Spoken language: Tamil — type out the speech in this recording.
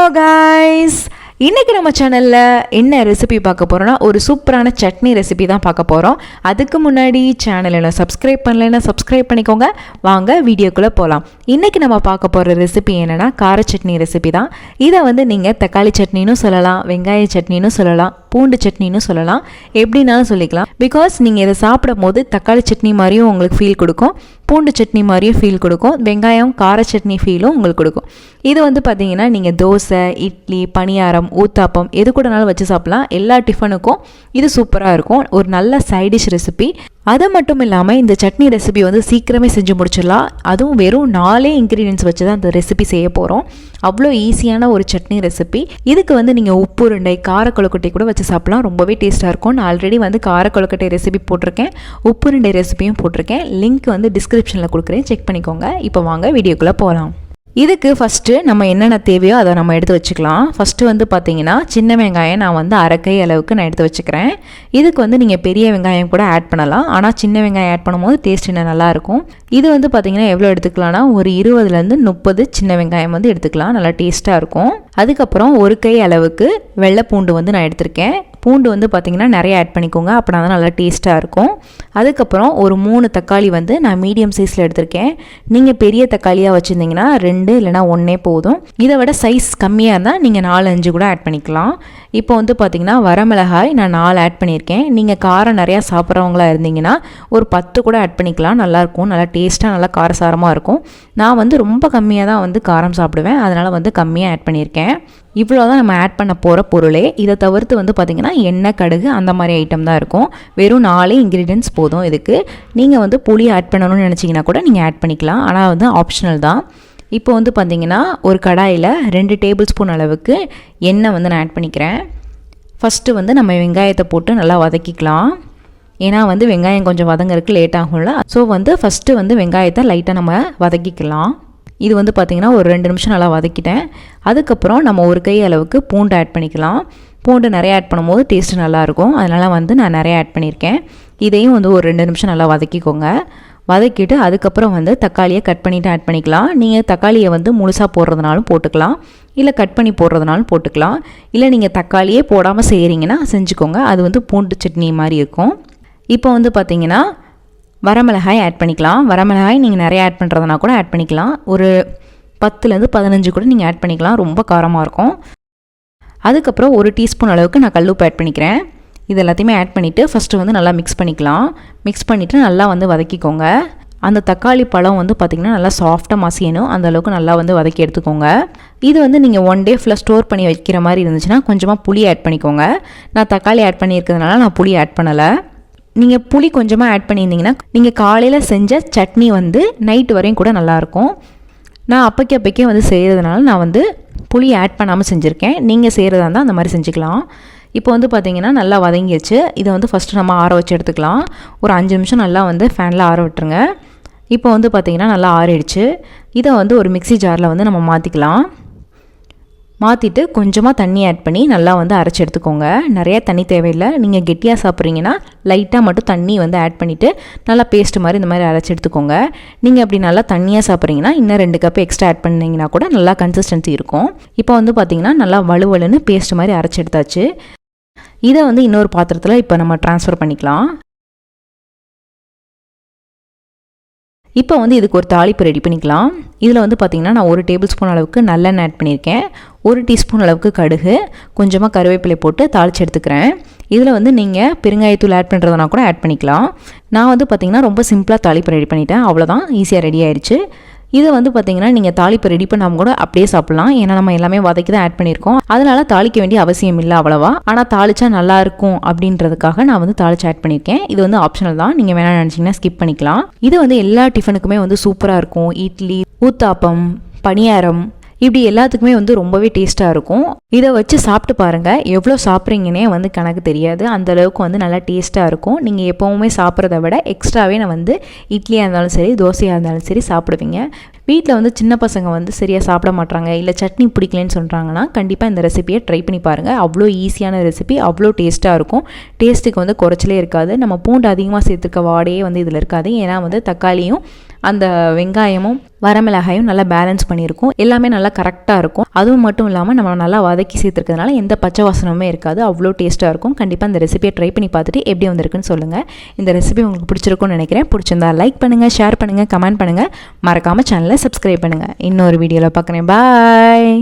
ஹலோ காய்ஸ், இன்றைக்கி நம்ம சேனலில் என்ன ரெசிபி பார்க்க போகிறோன்னா ஒரு சூப்பரான சட்னி ரெசிபி தான் பார்க்க போகிறோம். அதுக்கு முன்னாடி சேனலை சப்ஸ்கிரைப் பண்ணலைன்னா சப்ஸ்கிரைப் பண்ணிக்கோங்க. வாங்க வீடியோக்குள்ளே போகலாம். இன்றைக்கி நம்ம பார்க்க போகிற ரெசிபி என்னென்னா கார சட்னி ரெசிபி தான். இதை நீங்கள் தக்காளி சட்னின்னு சொல்லலாம், வெங்காய சட்னின்னு சொல்லலாம், பூண்டு சட்னின்னு சொல்லலாம், எப்படின்னாலும் சொல்லிக்கலாம். பிகாஸ் நீங்கள் இதை சாப்பிடும் போது தக்காளி சட்னி மாதிரியும் உங்களுக்கு ஃபீல் கொடுக்கும், பூண்டு சட்னி மாதிரியும் ஃபீல் கொடுக்கும், வெங்காயம் கார சட்னி ஃபீலும் உங்களுக்கு கொடுக்கும். இது பார்த்தீங்கன்னா நீங்கள் தோசை, இட்லி, பணியாரம், ஊத்தாப்பம் எது கூடனாலும் வச்சு சாப்பிட்லாம். எல்லா டிஃபனுக்கும் இது சூப்பராக இருக்கும். ஒரு நல்ல சைடிஷ் ரெசிபி. அது மட்டும் இல்லாமல் இந்த சட்னி ரெசிபி சீக்கிரமே செஞ்சு முடிச்சிடலாம். அதுவும் வெறும் 4 இன்க்ரீடியன்ஸ் வச்சு தான் இந்த ரெசிபி செய்ய போகிறோம். அவ்வளோ ஈஸியான ஒரு சட்னி ரெசிபி. இதுக்கு நீங்கள் உப்பு உருண்டை, கார கொழுக்கட்டை கூட வச்சு சாப்பிட்லாம். ரொம்பவே டேஸ்ட்டாக இருக்கும். நான் ஆல்ரெடி கார கொழுக்கட்டை ரெசிபி போட்டிருக்கேன், உப்பு உருண்டை ரெசிபியும் போட்டிருக்கேன். லிங்க் டிஸ்கிரிப்ஷனில் கொடுக்குறேன், செக் பண்ணிக்கோங்க. இப்போ வாங்க வீடியோக்குள்ளே போகலாம். இதுக்கு ஃபஸ்ட்டு நம்ம என்னென்ன தேவையோ அதை நம்ம எடுத்து வச்சுக்கலாம். ஃபஸ்ட்டு பார்த்தீங்கன்னா சின்ன வெங்காயம் நான் அரைக்கை அளவுக்கு நான் எடுத்து வச்சுக்கிறேன். இதுக்கு நீங்கள் பெரிய வெங்காயம் கூட ஆட் பண்ணலாம். ஆனால் சின்ன வெங்காயம் ஆட் பண்ணும்போது டேஸ்ட் இன்னும் நல்லாயிருக்கும். இது பார்த்தீங்கன்னா எவ்வளோ எடுத்துக்கலாம்னா ஒரு 20லேருந்து 30 சின்ன வெங்காயம் எடுத்துக்கலாம். நல்லா டேஸ்ட்டாக இருக்கும். அதுக்கப்புறம் ஒரு கை அளவுக்கு வெள்ளை பூண்டு நான் எடுத்திருக்கேன். பூண்டு பார்த்தீங்கன்னா நிறைய ஆட் பண்ணிக்கோங்க, அப்படின்னா தான் நல்லா டேஸ்ட்டாக இருக்கும். அதுக்கப்புறம் ஒரு 3 தக்காளி நான் மீடியம் சைஸில் எடுத்திருக்கேன். நீங்கள் பெரிய தக்காளியாக வச்சுருந்தீங்கன்னா 2 இல்லைனா 1 போதும். இதை விட சைஸ் கம்மியாக இருந்தால் நீங்கள் 4-5 கூட ஆட் பண்ணிக்கலாம். இப்போ பார்த்தீங்கன்னா வரமிளகாய் நான் 4 ஆட் பண்ணியிருக்கேன். நீங்கள் காரம் நிறையா சாப்பிட்றவங்களா இருந்தீங்கன்னா ஒரு 10 கூட ஆட் பண்ணிக்கலாம். நல்லாயிருக்கும், நல்லா டேஸ்ட்டாக நல்லா காரசாரமாக இருக்கும். நான் ரொம்ப கம்மியாக தான் காரம் சாப்பிடுவேன், அதனால் கம்மியாக ஆட் பண்ணியிருக்கேன். இவ்வளோ தான் நம்ம ஆட் பண்ண போகிற பொருளே. இதை தவிர்த்து பார்த்திங்கன்னா எண்ணெய், கடுகு அந்த மாதிரி ஐட்டம் தான் இருக்கும். வெறும் 4 இன்க்ரீடியன்ஸ் போதும். இதுக்கு நீங்கள் புளி ஆட் பண்ணணும்னு நினச்சிங்கன்னா கூட நீங்கள் ஆட் பண்ணிக்கலாம், ஆனால் ஆப்ஷனல் தான். இப்போ பார்த்திங்கன்னா ஒரு கடாயில் 2 டேபிள் ஸ்பூன் அளவுக்கு எண்ணெய் நான் ஆட் பண்ணிக்கிறேன். ஃபஸ்ட்டு நம்ம வெங்காயத்தை போட்டு நல்லா வதக்கிக்கலாம். ஏன்னா வெங்காயம் கொஞ்சம் வதங்கிறதுக்கு லேட் ஆகும்ல. ஸோ ஃபஸ்ட்டு வெங்காயத்தை லைட்டாக நம்ம வதக்கிக்கலாம். இது பார்த்திங்கன்னா ஒரு 2 நிமிஷம் நல்லா வதக்கிட்டேன். அதுக்கப்புறம் நம்ம ஒரு கை அளவுக்கு பூண்டு ஆட் பண்ணிக்கலாம். பூண்டு நிறைய ஆட் பண்ணும்போது டேஸ்ட்டு நல்லாயிருக்கும், அதனால் நான் நிறைய ஆட் பண்ணியிருக்கேன். இதையும் ஒரு 2 நிமிஷம் நல்லா வதக்கிக்கோங்க. வதக்கிட்டு அதுக்கப்புறம் தக்காளியை கட் பண்ணிவிட்டு ஆட் பண்ணிக்கலாம். நீங்கள் தக்காளியை முழுசாக போடுறதுனாலும் போட்டுக்கலாம், இல்லை கட் பண்ணி போடுறதுனாலும் போட்டுக்கலாம். இல்லை நீங்கள் தக்காளியே போடாமல் செய்கிறீங்கன்னா செஞ்சுக்கோங்க, அது பூண்டு சட்னி மாதிரி இருக்கும். இப்போ பார்த்திங்கன்னா வரமிளகாய் ஆட் பண்ணிக்கலாம். வரமிளகாய் நீங்கள் நிறைய ஆட் பண்ணுறதுனா கூட ஆட் பண்ணிக்கலாம். ஒரு 10லேருந்து 15 கூட நீங்கள் ஆட் பண்ணிக்கலாம், ரொம்ப காரமாக இருக்கும். அதுக்கப்புறம் ஒரு டீஸ்பூன் அளவுக்கு நான் கல்லுப்பு ஆட் பண்ணிக்கிறேன். இது எல்லாத்தையுமே ஆட் பண்ணிவிட்டு ஃபஸ்ட்டு நல்லா மிக்ஸ் பண்ணிக்கலாம். மிக்ஸ் பண்ணிவிட்டு நல்லா வதக்கிக்கோங்க. அந்த தக்காளி பழம் பார்த்திங்கன்னா நல்லா சாஃப்டாக மசியணும், அந்த அளவுக்கு நல்லா வதக்கி எடுத்துக்கோங்க. இது நீங்கள் 1 டே ஃபுல்லாக ஸ்டோர் பண்ணி வைக்கிற மாதிரி இருந்துச்சுன்னா கொஞ்சமாக புளி ஆட் பண்ணிக்கோங்க. நான் தக்காளி ஆட் பண்ணியிருக்கிறதுனால நான் புளி ஆட் பண்ணலை. நீங்கள் புளி கொஞ்சமாக ஆட் பண்ணியிருந்தீங்கன்னா நீங்கள் காலையில் செஞ்ச சட்னி நைட்டு வரையும் கூட நல்லாயிருக்கும். நான் அப்பைக்கே செய்கிறதுனால நான் புளி ஆட் பண்ணாமல் செஞ்சுருக்கேன். நீங்கள் செய்கிறதா இருந்தால் அந்த மாதிரி செஞ்சுக்கலாம். இப்போ பார்த்திங்கன்னா நல்லா வதங்கிடுச்சு. இதை ஃபஸ்ட்டு நம்ம ஆற வச்சு எடுத்துக்கலாம். ஒரு 5 நிமிஷம் நல்லா ஃபேனில் ஆற விட்டுருங்க. இப்போ பார்த்திங்கன்னா நல்லா ஆறிடுச்சு. இதை ஒரு மிக்ஸி ஜாரில் நம்ம மாற்றிக்கலாம். மாற்றிட்டு கொஞ்சமாக தண்ணி ஆட் பண்ணி நல்லா அரைச்சி எடுத்துக்கோங்க. நிறைய தண்ணி தேவையில்லை. நீங்கள் கெட்டியாக சாப்பிட்றீங்கன்னா லைட்டாக மட்டும் தண்ணி ஆட் பண்ணிவிட்டு நல்லா பேஸ்ட் மாதிரி இந்த மாதிரி அரைச்சி எடுத்துக்கோங்க. நீங்கள் அப்படி நல்லா தண்ணியாக சாப்பிட்றீங்கன்னா இன்னும் 2 கப் எக்ஸ்ட்ரா ஆட் பண்ணிங்கன்னா கூட நல்லா கன்சிஸ்டன்சி இருக்கும். இப்போ பார்த்திங்கன்னா நல்லா வலுவலுன்னு பேஸ்ட் மாதிரி அரைச்சி எடுத்தாச்சு. இதை இன்னொரு பாத்திரத்தில் இப்போ நம்ம ட்ரான்ஸ்ஃபர் பண்ணிக்கலாம். இப்போ இதுக்கு ஒரு தாளிப்பு ரெடி பண்ணிக்கலாம். இதில் பார்த்திங்கன்னா நான் 1 டேபிள் ஸ்பூன் அளவுக்கு நல்லெண்ணெய் ஆட் பண்ணியிருக்கேன். 1 டீஸ்பூன் அளவுக்கு கடுகு, கொஞ்சமாக கருவேப்பிலை போட்டு தாளித்து எடுத்துக்கிறேன். இதில் நீங்கள் பெருங்காயத்தூள் ஆட் பண்ணுறதுனா கூட ஆட் பண்ணிக்கலாம். நான் பார்த்திங்கன்னா ரொம்ப சிம்பிளாக தாளிப்பு ரெடி பண்ணிட்டேன், அவ்வளோதான், ஈஸியாக ரெடி ஆயிடுச்சு. இதை பார்த்திங்கன்னா நீங்கள் தாளிப்பு ரெடி பண்ணாமல் கூட அப்படியே சாப்பிட்லாம். ஏன்னா நம்ம எல்லாமே வதக்கி தான் ஆட் பண்ணியிருக்கோம், அதனால் தாளிக்க வேண்டிய அவசியம் இல்லை அவ்வளோவா. ஆனால் தாளிச்சா நல்லாயிருக்கும் அப்படின்றதுக்காக நான் தாளிச்சு ஆட் பண்ணியிருக்கேன். இது ஆப்ஷனல் தான், நீங்கள் வேணாம்னு நினச்சிங்கன்னா ஸ்கிப் பண்ணிக்கலாம். இது எல்லா டிஃபனுக்குமே சூப்பராக இருக்கும். இட்லி, ஊத்தாப்பம், பணியாரம் இப்படி எல்லாத்துக்குமே ரொம்பவே டேஸ்ட்டாக இருக்கும். இதை வச்சு சாப்பிட்டு பாருங்கள், எவ்வளோ சாப்பிட்றீங்கன்னே கணக்கு தெரியாது, அந்தளவுக்கு நல்லா டேஸ்ட்டாக இருக்கும். நீங்கள் எப்போவுமே சாப்பிட்றத விட எக்ஸ்ட்ராவே நான் இட்லியாக இருந்தாலும் சரி, தோசையாக இருந்தாலும் சரி சாப்பிடுவீங்க. வீட்டில் வந்து சின்ன பசங்க வந்து சரியாக சாப்பிட மாட்டாங்க, இல்லை சட்னி பிடிக்கலன்னு சொல்கிறாங்கன்னா கண்டிப்பாக இந்த ரெசிபியை ட்ரை பண்ணி பாருங்கள். அவ்வளோ ஈஸியான ரெசிபி, அவ்வளோ டேஸ்ட்டாக இருக்கும். டேஸ்ட்டுக்கு வந்து குறைச்சலே இருக்காது. நம்ம பூண்டு அதிகமாக சேர்த்துருக்க வாடையே வந்து இதில் இருக்காது. ஏன்னா வந்து தக்காளியும் அந்த வெங்காயமும் வரமிளகாயும் நல்லா பேலன்ஸ் பண்ணியிருக்கும். எல்லாமே நல்லா கரெக்டாக இருக்கும். அதுவும் மட்டும் இல்லாமல் நம்ம நல்லா வதக்கி சேர்த்துருக்கிறதுனால எந்த பச்சை வாசனமே இருக்காது. அவ்வளோ டேஸ்ட்டாக இருக்கும். கண்டிப்பாக இந்த ரெசிபியை ட்ரை பண்ணி பார்த்துட்டு எப்படி வந்திருக்குன்னு சொல்லுங்கள். இந்த ரெசிபி உங்களுக்கு பிடிச்சிருக்கும்னு நினைக்கிறேன். பிடிச்சிருந்தா லைக் பண்ணுங்கள், ஷேர் பண்ணுங்கள், கமெண்ட் பண்ணுங்கள். மறக்காமல் சேனலை சப்ஸ்கிரைப் பண்ணுங்கள். இன்னொரு வீடியோவில் பார்க்குறேன். பாய்.